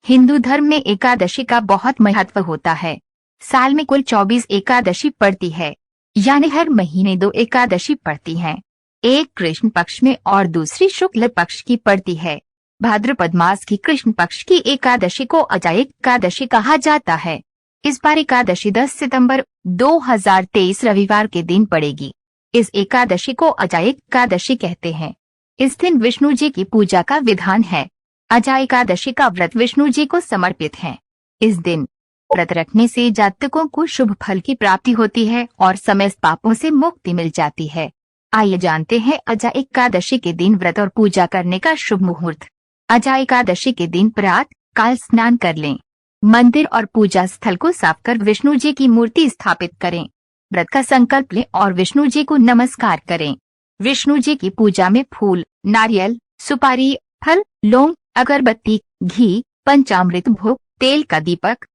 हिंदू धर्म में एकादशी का बहुत महत्व होता है। साल में कुल 24 एकादशी पड़ती है, यानी हर महीने 2 एकादशी पड़ती हैं। एक कृष्ण पक्ष में और दूसरी शुक्ल पक्ष की पड़ती है। भाद्रपद मास की कृष्ण पक्ष की एकादशी को अजा एकादशी कहा जाता है। इस बार एकादशी 10 सितंबर 2023 रविवार के दिन पड़ेगी। इस एकादशी को अजा एकादशी कहते हैं। इस दिन विष्णु जी की पूजा का विधान है। अजा एकादशी का व्रत विष्णु जी को समर्पित है। इस दिन व्रत रखने से जातकों को शुभ फल की प्राप्ति होती है और समस्त पापों से मुक्ति मिल जाती है। आइए जानते हैं अजा एकादशी के दिन व्रत और पूजा करने का शुभ मुहूर्त। अजा एकादशी के दिन प्रातः काल स्नान कर लें। मंदिर और पूजा स्थल को साफ कर विष्णु जी की मूर्ति स्थापित करें। व्रत का संकल्प लें और विष्णु जी को नमस्कार करें। विष्णु जी की पूजा में फूल, नारियल, सुपारी, फल, लौंग, अगरबत्ती, घी, पंचामृत भोग, तेल का दीपक,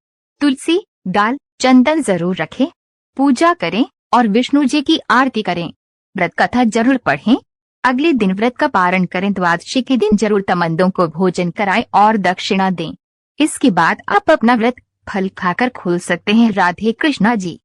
तुलसी, दाल, चंदन जरूर रखें। पूजा करें और विष्णु जी की आरती करें। व्रत कथा जरूर पढ़ें। अगले दिन व्रत का पारण करें। द्वादशी के दिन जरूरतमंदों को भोजन कराएं और दक्षिणा दें। इसके बाद आप अपना व्रत फल खाकर खोल सकते हैं। राधे कृष्णा जी।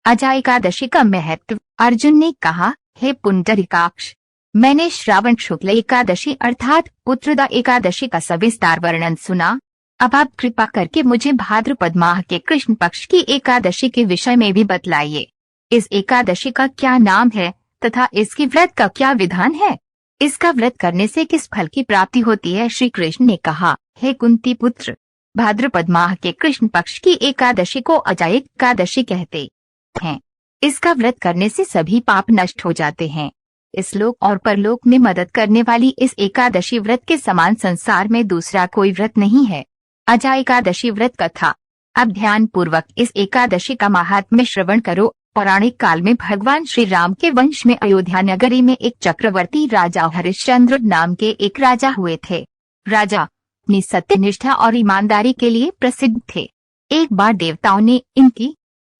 अजा एकादशी का महत्व। अर्जुन ने कहा, हे पुंडरीकाक्ष, मैंने श्रावण शुक्ल एकादशी अर्थात पुत्रदा एकादशी का सविस्तार वर्णन सुना। अब आप कृपा करके मुझे भाद्रपद माह के कृष्ण पक्ष की एकादशी के विषय में भी बतलाइए। इस एकादशी का क्या नाम है तथा इसकी व्रत का क्या विधान है? इसका व्रत करने से किस फल की प्राप्ति होती है? श्री कृष्ण ने कहा, हे कुंती पुत्र, भाद्रपद माह के कृष्ण पक्ष की एकादशी को अजा एकादशी कहते हैं। इसका व्रत करने से सभी पाप नष्ट हो जाते हैं। इस लोक और परलोक में मदद करने वाली इस एकादशी व्रत के समान संसार में दूसरा कोई व्रत नहीं है। अजा एकादशी व्रत कथा। अब ध्यान पूर्वक इस एकादशी का महात्म्य श्रवण करो। पौराणिक काल में भगवान श्री राम के वंश में अयोध्या नगरी में एक चक्रवर्ती राजा हरिश्चंद्र नाम के एक राजा हुए थे। राजा अपनी सत्यनिष्ठा और ईमानदारी के लिए प्रसिद्ध थे। एक बार देवताओं ने इनकी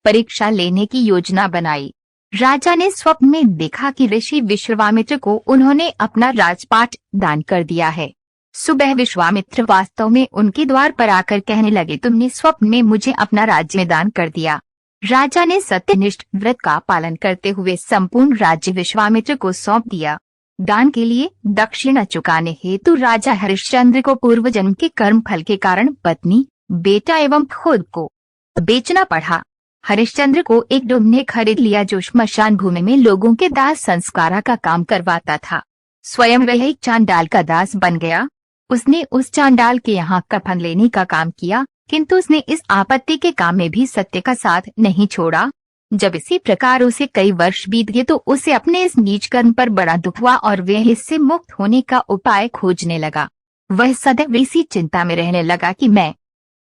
परीक्षा लेने की योजना बनाई। राजा ने स्वप्न में देखा कि ऋषि विश्वामित्र को उन्होंने अपना राजपाट दान कर दिया है। सुबह विश्वामित्र वास्तव में उनके द्वार पर आकर कहने लगे, तुमने स्वप्न में मुझे अपना राज्य दान कर दिया। राजा ने सत्यनिष्ठ व्रत का पालन करते हुए संपूर्ण राज्य विश्वामित्र को सौंप दिया। दान के लिए दक्षिणा चुकाने हेतु राजा हरिश्चंद्र को पूर्व जन्म के कर्म फल के कारण पत्नी, बेटा एवं खुद को बेचना पड़ा। हरिश्चंद्र को एक डोम ने खरीद लिया जो श्मशान भूमि में लोगों के दाह संस्कारा का काम करवाता था। स्वयं वह एक चांडाल का दास बन गया। उसने उस चांडाल के यहाँ कफन लेने का काम किया, किंतु उसने इस आपत्ति के काम में भी सत्य का साथ नहीं छोड़ा। जब इसी प्रकार उसे कई वर्ष बीत गए तो उसे अपने इस नीच कर्म पर बड़ा दुख हुआ और वह इससे मुक्त होने का उपाय खोजने लगा। वह सदैव इसी चिंता में रहने लगा कि मैं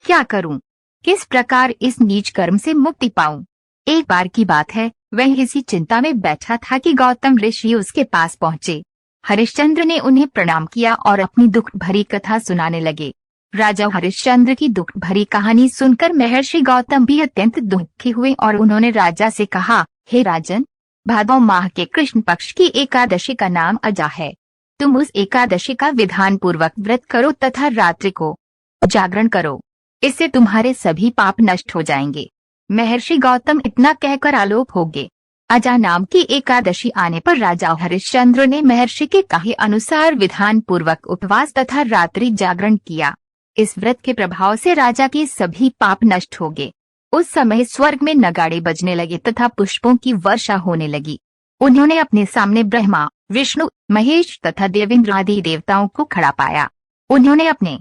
क्या करूं, किस प्रकार इस नीच कर्म से मुक्ति पाऊं। एक बार की बात है, वह इसी चिंता में बैठा था कि गौतम ऋषि उसके पास पहुंचे। हरिश्चंद्र ने उन्हें प्रणाम किया और अपनी दुख भरी कथा सुनाने लगे। राजा हरिश्चंद्र की दुख भरी कहानी सुनकर महर्षि गौतम भी अत्यंत दुखी हुए और उन्होंने राजा से कहा, हे राजन, भादौ माह के कृष्ण पक्ष की एकादशी का नाम अजा है। तुम उस एकादशी का विधान पूर्वक व्रत करो तथा रात्रि को जागरण करो। इससे तुम्हारे सभी पाप नष्ट हो जाएंगे। महर्षि गौतम इतना कहकर आलोक हो गए। अजा नाम की एकादशी आने पर राजा हरिश्चंद्र ने महर्षि के कहे अनुसार विधान पूर्वक उपवास तथा रात्रि जागरण किया। इस व्रत के प्रभाव से राजा के सभी पाप नष्ट हो गए। उस समय स्वर्ग में नगाड़े बजने लगे तथा पुष्पों की वर्षा होने लगी। उन्होंने अपने सामने ब्रह्मा, विष्णु, महेश तथा देवेंद्र आदि देवताओं को खड़ा पाया। उन्होंने अपने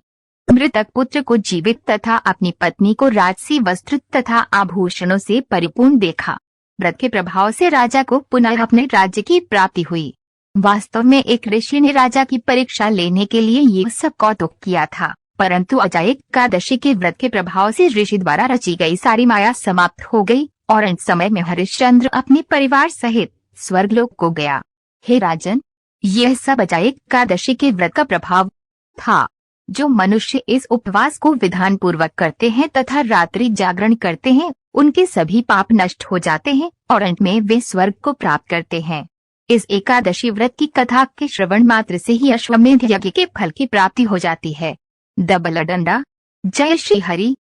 मृतक पुत्र को जीवित तथा अपनी पत्नी को राजसी वस्त्र तथा आभूषणों से परिपूर्ण देखा। व्रत के प्रभाव से राजा को पुनः अपने राज्य की प्राप्ति हुई। वास्तव में एक ऋषि ने राजा की परीक्षा लेने के लिए ये सब कौतुक किया था, परंतु अजा एकादशी के व्रत के प्रभाव से ऋषि द्वारा रची गई सारी माया समाप्त हो गई और अंत समय में हरिश्चंद्र अपने परिवार सहित स्वर्गलोक को गया। हे राजन, यह सब अजा एकादशी के व्रत का प्रभाव था। जो मनुष्य इस उपवास को विधान पूर्वक करते हैं तथा रात्रि जागरण करते हैं, उनके सभी पाप नष्ट हो जाते हैं और अंत में वे स्वर्ग को प्राप्त करते हैं। इस एकादशी व्रत की कथा के श्रवण मात्र से ही अश्वमेध यज्ञ के फल की प्राप्ति हो जाती है। दबला डंडा। जय श्री हरि।